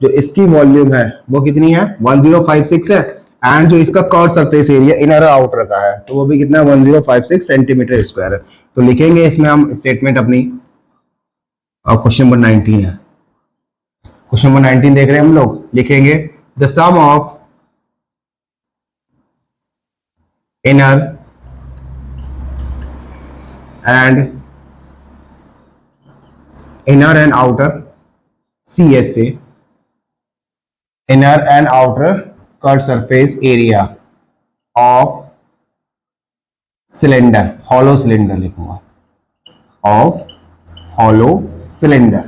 जो इसकी वॉल्यूम है वो कितनी है, 1056 है। एंड जो इसका curve surface area inner outer का है, तो वो भी कितना है, 1056 सेंटीमीटर स्क्वायर है। तो लिखेंगे इसमें हम स्टेटमेंट अपनी। और क्वेश्चन नंबर 19 है, क्वेश्चन नंबर 19 देख रहे हैं हम लोग। लिखेंगे the sum of inner and outer CSA, inner and outer curved surface area of cylinder, hollow cylinder लिखूंगा, of hollow cylinder।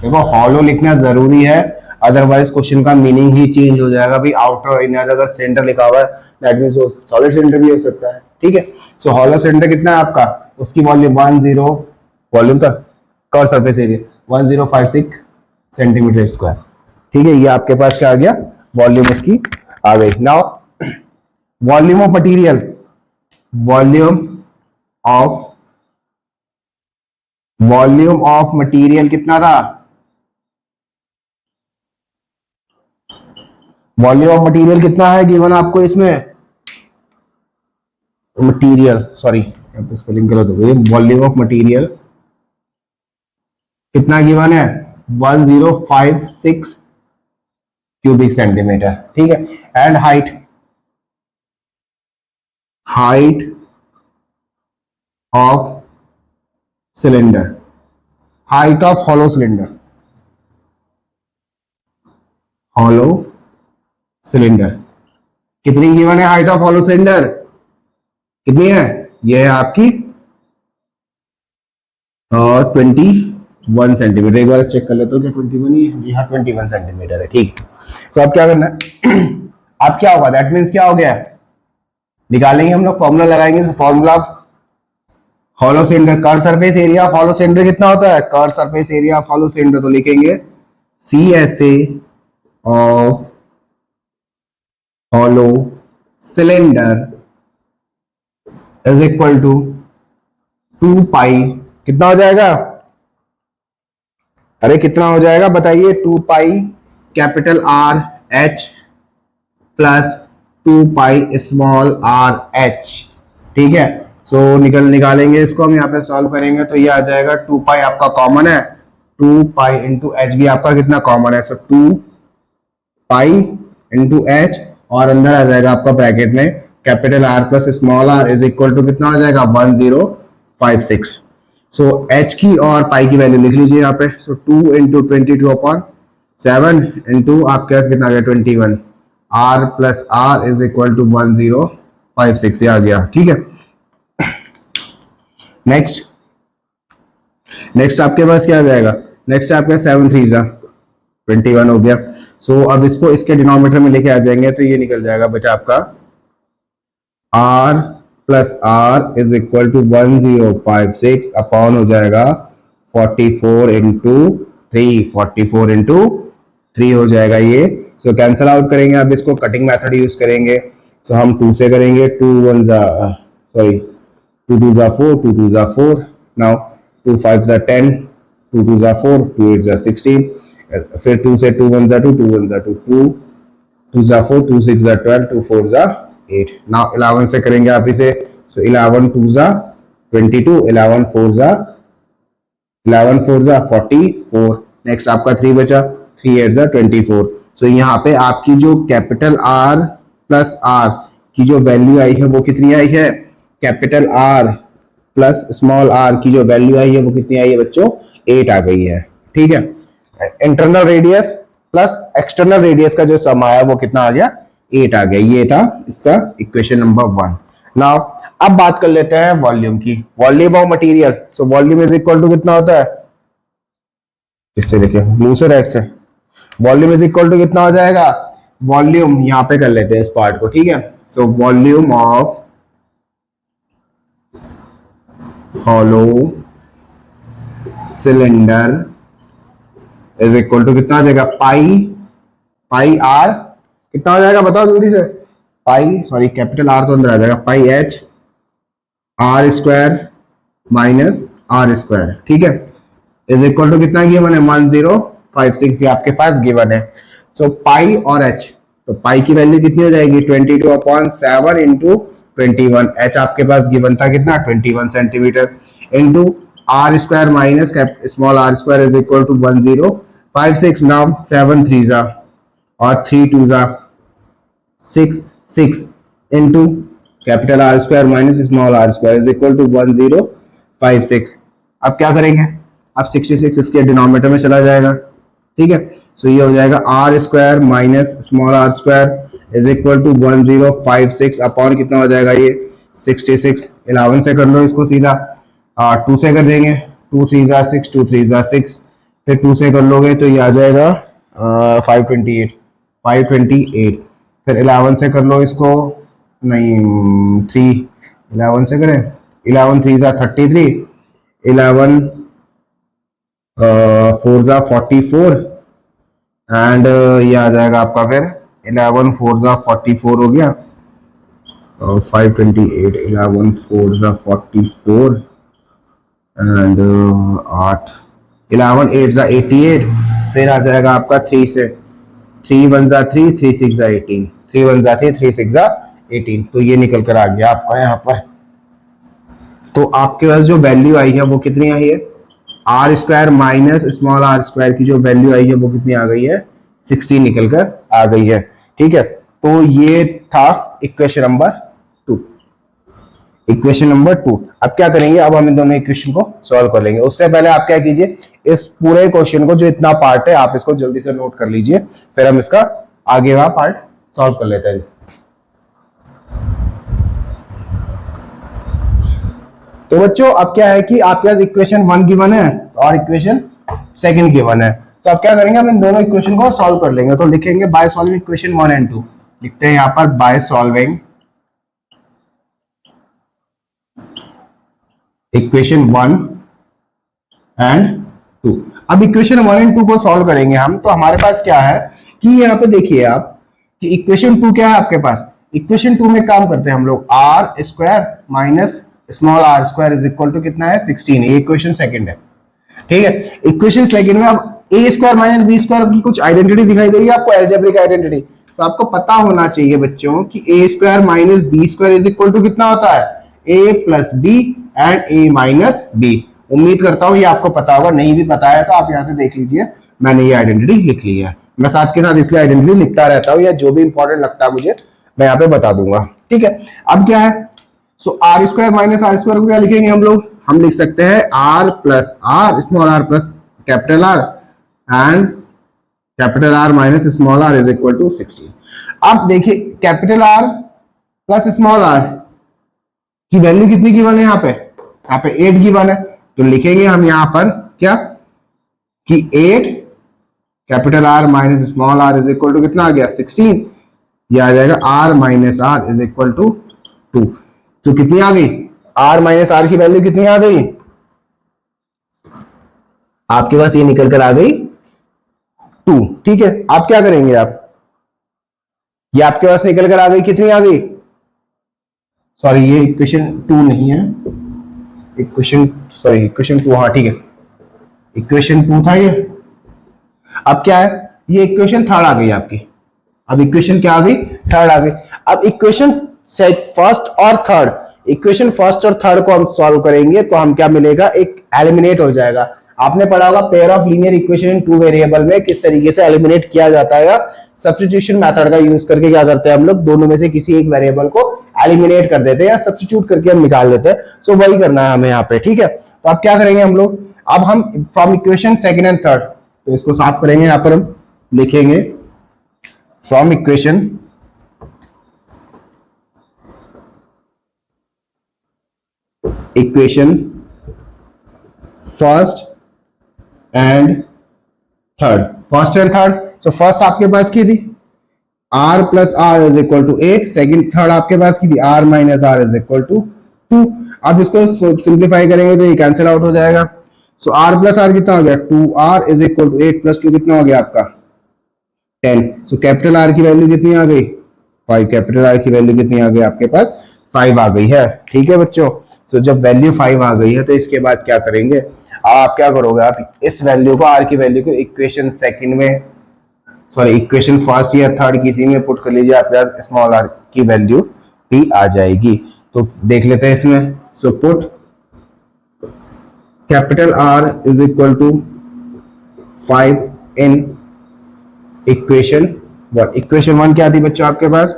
देखो hollow लिखना जरूरी है, अदरवाइज क्वेश्चन का मीनिंग ही चेंज हो जाएगा। भाई आउटर और इनर अगर सिलेंडर लिखा हुआ है, दैट मींस वो सॉलिड सिलेंडर भी हो सकता है। ठीक है, सो हॉलो सिलेंडर कितना है आपका, उसकी वॉल्यूम 10, वॉल्यूम का curve surface area 1056 centimetre square. ठीक है, ये आपके पास क्या आ गया, वॉल्यूम इसकी आ गई। Now volume of material, volume of material कितना था, वॉल्यूम ऑफ मटेरियल कितना है गिवन आपको इसमें, मटेरियल सॉरी स्पेलिंग गलत हो गई, वॉल्यूम ऑफ मटेरियल कितना गिवन है, 1056 क्यूबिक सेंटीमीटर। ठीक है, and height of cylinder, height of hollow cylinder, hollow cylinder कितनी गिवन है, हाइट ऑफ हॉलो सिलेंडर कितनी है, ये है आपकी 21 सेंटीमीटर। एक बार चेक कर लेते हो क्या 21 ही है, जी हाँ 21 सेंटीमीटर है। ठीक, तो अब क्या करना है अब क्या होगा, दैट मीन्स क्या हो गया, निकालेंगे हम लोग, फॉर्मूला लगाएंगे। Formula hollow cylinder, curve surface area of hollow cylinder कितना होता है, curve surface area of hollow cylinder, तो लिखेंगे CSA of hollow cylinder is equal to 2 pi, कितना हो जाएगा, अरे कितना हो जाएगा बताइए, 2 pi capital R H plus 2 pi small R H। ठीक है, सो निकालेंगे इसको हम, यहाँ पे सॉल्व करेंगे तो ये आ जाएगा 2 पाई आपका कॉमन है, 2 पाई इंटू एच भी आपका कितना कॉमन है, सो 2 पाई इंटू एच, और अंदर आ जाएगा आपका ब्रैकेट में capital R plus small r is equal to कितना हो जाएगा 1056। सो h की और पाई की वैल्यू लिख लीजिए यहाँ पे, सो 2 इंटू 22/7 इंटू आपके पास कितना आ गया 21, r plus r is equal to 1056, ये आ गया। ठीक है, नेक्स्ट आपके पास क्या आ जाएगा, नेक्स्ट आपके 7 3 21 हो गया। सो अब इसको इसके डिनोमिनेटर में लेके आ जाएंगे, तो ये निकल जाएगा बेटा आपका r plus r is equal to 1056 upon हो जाएगा 44 इंटू 3, 44 इंटू 3 हो जाएगा ये। सो कैंसल आउट करेंगे, अब इसको कटिंग मेथड यूज करेंगे। सो हम 2 से करेंगे, 2 1 सॉरी 2 2 4, 2 2 4, नाउ 2 5 10, 2 2 4, 2 8 16, फिर 2 से 2 1 2, 2 1 2, 2 2 4, 2 6 12, 2 4 8। नाउ 11 से करेंगे आप इसे, सो 11 2 22, 11 4 44। नेक्स्ट आपका 3 बचा, 3 8 24। सो यहाँ पे आपकी जो कैपिटल R प्लस R की जो वैल्यू आई है वो कितनी आई है, capital R plus small r की जो वैल्यू आई है वो कितनी आई है बच्चों, 8 आ गई है। ठीक है, internal radius plus external radius का जो सम आया वो कितना आ गया, 8 आ गया। ये था इसका इक्वेशन नंबर 1। नाउ अब बात कर लेते हैं वॉल्यूम की, volume of material. So volume is equal to कितना होता है, इससे देखिए ब्लू से रेड से, वॉल्यूम इज इक्वल टू कितना हो जाएगा, वॉल्यूम यहां पे कर लेते हैं इस पार्ट को। ठीक है, so volume of hollow cylinder is equal to कितना आ जाएगा, पाई पाई आर कितना हो जाएगा बताओ जल्दी से। पाई सॉरी कैपिटल आर तो अंदर आ जाएगा, pi H R square minus R square, ठीक है, इज इक्वल टू कितना गिवन है 1056, ये आपके पास गिवन है। सो पाई और एच, तो पाई की वैल्यू कितनी हो जाएगी 22/7 इंटू 21, एच आपके पास गिवन था कितना 21 centimetre, into R square minus small R square is equal to 1056। Now 7 3 जा और 3 2 जा 6 6 into capital R square minus small R square is equal to 1056। अब क्या करेंगे, अब 66 इसके डिनोमिनेटर में चला जाएगा, ठीक है। सो ये हो जाएगा R square minus small R square is equal to 1056 upon कितना हो जाएगा ये 66। 11 से कर लो इसको सीधा, 2 से कर देंगे, 2 3 जा 6, 2 3 जा 6, फिर 2 से कर लोगे तो ये आ जाएगा 528, फिर 11 से कर लो इसको, नहीं 3 11 से करें, 11 3 जा 33, 11 4 जा 44 एंड ये आ जाएगा आपका फिर 11 4 जा 44 हो गया, 528 11 4 जा 44 एंड 8 11 8 जा 88, फिर आ जाएगा आपका 3 से, 3 1 जा 3, 3 6 जा 18, 3 1 जा 3, 3 6 जा 18, तो ये निकल कर आ गया आपका यहाँ पर। तो आपके पास जो वैल्यू आई है वो कितनी आई है, R square minus small R square की जो वैल्यू आई है वो कितनी आ गई है 16 निकल कर आ गई है, ठीक है। तो ये था इक्वेशन नंबर 2, इक्वेशन नंबर 2। अब क्या करेंगे, अब हम इन दोनों इक्वेशन को सॉल्व कर लेंगे। उससे पहले आप क्या कीजिए, इस पूरे क्वेश्चन को जो इतना पार्ट है आप इसको जल्दी से नोट कर लीजिए, फिर हम इसका आगे का पार्ट सॉल्व कर लेते हैं। तो बच्चों अब क्या है कि आपके पास इक्वेशन 1 गिवन है और इक्वेशन 2 गिवन है, तो अब क्या करेंगे, हम इन दोनों इक्वेशन को सॉल्व कर लेंगे। तो लिखेंगे बाय सॉल्विंग इक्वेशन 1 एंड 2, लिखते हैं यहां पर बाय सॉल्विंग इक्वेशन 1 एंड 2। अब इक्वेशन 1 एंड 2 को सॉल्व करेंगे हम, तो हमारे पास क्या है कि यहाँ पे देखिए आप कि इक्वेशन 2 क्या है आपके पास, इक्वेशन 2 में काम करते हैं हम लोग R square minus small R square is equal to कितना है 16, ये इक्वेशन सेकंड है, ठीक है। इक्वेशन सेकंड में अब ए स्क्वायर माइनस बी स्क्वायर की कुछ आइडेंटिटी दिखाई दे रही है आपको, अलजेब्रिक आइडेंटिटी, तो आपको पता होना चाहिए बच्चों कि A square minus B square is equal to कितना होता है A plus B and A minus B. उम्मीद करता हूं ये आपको पता होगा, नहीं भी पता है तो आप यहां से देख लीजिए, मैंने ये आइडेंटिटी लिख ली है। मैं साथ के साथ इसलिए आइडेंटिटी लिखता रहता हूं, या जो भी इंपॉर्टेंट लगता है मुझे मैं यहाँ पे बता दूंगा, ठीक है। अब क्या है, so R square minus R square को क्या लिखेंगे हम लोग, हम लिख सकते हैं R plus R small R plus capital R and capital R minus small R is equal to 16। अब देखिए capital R plus small R की वैल्यू कितनी गिवन है, यहाँ पे 8 गिवन है, तो लिखेंगे हम यहाँ पर क्या कि 8 capital R minus small R is equal to कितना आ गया 16, ये आ जाएगा R minus R is equal to 2। तो कितनी आ गई, आर माइनस आर की वैल्यू कितनी आ गई आपके पास, ये निकल कर आ गई 2, ठीक है। आप क्या करेंगे, आप ये आपके पास निकल कर आ गई, कितनी आ गई, सॉरी ये इक्वेशन 2 नहीं है, इक्वेशन सॉरी इक्वेशन 2, हाँ ठीक है इक्वेशन 2 था ये। अब क्या है, ये इक्वेशन थर्ड आ गई आपकी, अब इक्वेशन क्या आ गई, थर्ड आ गई। अब इक्वेशन फर्स्ट और थर्ड, इक्वेशन फर्स्ट और थर्ड को हम सॉल्व करेंगे तो हम क्या मिलेगा, एक एलिमिनेट हो जाएगा। आपने पढ़ा होगा pair of linear equation in 2 variable में किस तरीके से एलिमिनेट किया जाता है, सब्स्टिट्यूशन मेथड का यूज करके क्या करते हैं हम लोग, दोनों में से किसी एक वेरिएबल को एलिमिनेट कर देते हैं या सब्स्टिट्यूट करके हम निकाल लेते हैं। सो वही करना है हमें यहाँ पे, ठीक है। तो अब क्या करेंगे हम लोग, अब हम from equation second and third, तो इसको साफ करेंगे, यहाँ पर हम लिखेंगे from equation first and third, first and third. So first आपके पास की थी r plus R is equal to 8, second third आपके पास की थी r minus R is equal to 2। अब इसको सिंप्लीफाई करेंगे तो ये कैंसिल आउट हो जाएगा। सो r प्लस आर कितना हो गया 2r is equal to 8 plus 2 कितना हो गया आपका 10। सो कैपिटल आर की वैल्यू कितनी आ गई? 5। कैपिटल आर की वैल्यू कितनी आ गई आपके पास? 5 आ गई है। ठीक है बच्चों, सो जब वैल्यू 5 आ गई है तो इसके बाद क्या करेंगे? आप क्या करोगे, आप इस वैल्यू को, आर की वैल्यू को इक्वेशन सेकंड में, सॉरी इक्वेशन फर्स्ट या थर्ड किसी में पुट कर लीजिए, आपके पास स्मॉल आर की वैल्यू भी आ जाएगी। तो देख लेते हैं इसमें। So put capital R is equal to 5 in equation one. Equation one क्या थी बच्चों आपके पास?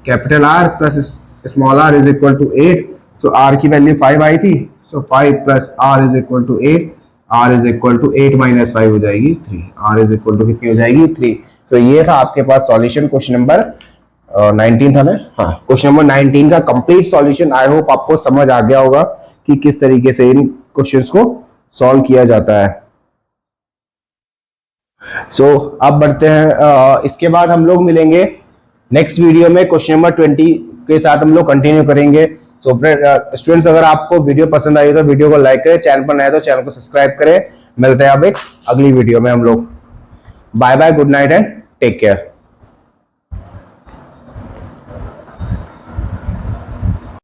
Capital R plus small R is equal to 8। So R की वैल्यू 5 आई थी, so 5 plus R is equal to 8। R is equal to 8 minus 5 हो जाएगी 3। आर इज इक्वल टू कितनी हो जाएगी? 3। सो ये था आपके पास सॉल्यूशन क्वेश्चन नंबर 19 था ना? हाँ, क्वेश्चन नंबर 19 का कंप्लीट सॉल्यूशन। आई होप आपको समझ आ गया होगा कि किस तरीके से इन क्वेश्चंस को सॉल्व किया जाता है। अब बढ़ते हैं, इसके बाद हम लोग मिलेंगे नेक्स्ट वीडियो में क्वेश्चन नंबर 20 के साथ हम लोग कंटिन्यू करेंगे। स्टूडेंट्स, अगर आपको वीडियो पसंद आई तो वीडियो को लाइक करें, चैनल पर नए तो चैनल को सब्सक्राइब करें। मिलते हैं अब एक अगली वीडियो में हम लोग। Bye bye, good night and take care.